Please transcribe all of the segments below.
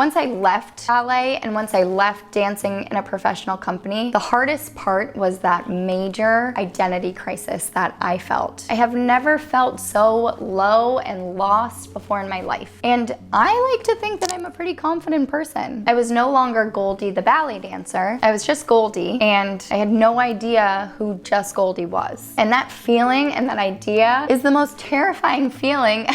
Once I left ballet and once I left dancing in a professional company, the hardest part was that major identity crisis that I felt. I have never felt so low and lost before in my life. And I like to think that I'm a pretty confident person. I was no longer Goldie the ballet dancer. I was just Goldie, and I had no idea who just Goldie was. And that feeling and that idea is the most terrifying feeling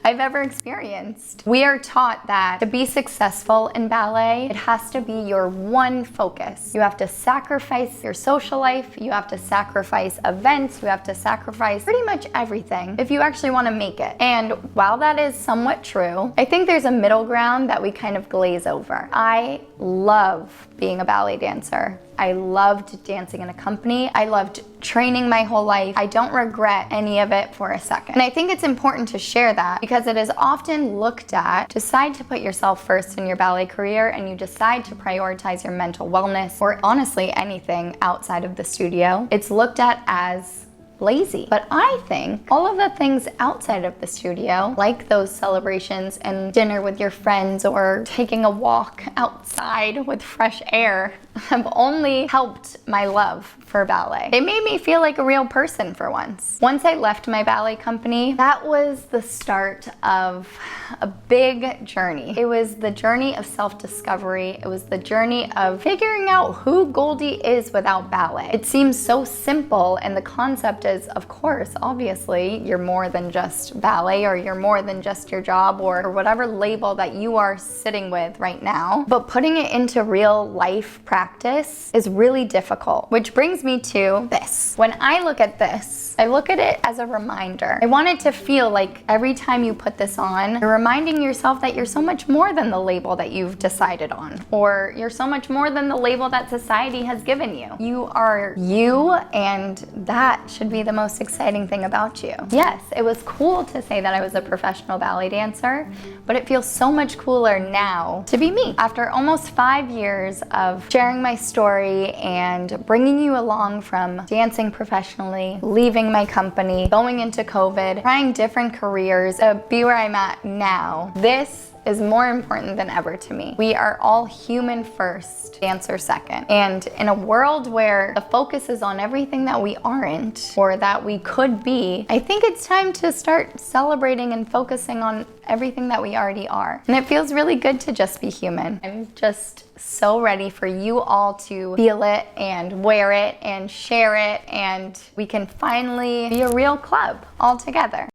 I've ever experienced. We are taught that to be successful in ballet, it has to be your one focus. You have to sacrifice your social life, you have to sacrifice events, you have to sacrifice pretty much everything if you actually want to make it. And while that is somewhat true, I think there's a middle ground that we kind of glaze over. I love being a ballet dancer. I loved dancing in a company. I loved training my whole life. I don't regret any of it for a second. And I think it's important to share that because it is often looked at, decide to put yourself first in your ballet career and you decide to prioritize your mental wellness or honestly anything outside of the studio. It's looked at as lazy. But I think all of the things outside of the studio, like those celebrations and dinner with your friends or taking a walk outside with fresh air, have only helped my love for ballet. It made me feel like a real person for once. Once I left my ballet company, that was the start of a big journey. It was the journey of self-discovery. It was the journey of figuring out who Goldie is without ballet. It seems so simple, and the concept is, of course, obviously, you're more than just ballet, or you're more than just your job, or whatever label that you are sitting with right now. But putting it into real life practice is really difficult, which brings me to this. When I look at this, I look at it as a reminder. I want it to feel like every time you put this on, you're reminding yourself that you're so much more than the label that you've decided on, or you're so much more than the label that society has given you. You are you, and that should be the most exciting thing about you. Yes, it was cool to say that I was a professional ballet dancer, but it feels so much cooler now to be me. After almost 5 years of sharing my story and bringing you along from dancing professionally, leaving my company, going into COVID, trying different careers to be where I'm at now, this is more important than ever to me. We are all human first, dancer second. And in a world where the focus is on everything that we aren't or that we could be, I think it's time to start celebrating and focusing on everything that we already are. And it feels really good to just be human. I'm just so ready for you all to feel it and wear it and share it, and we can finally be a real club all together.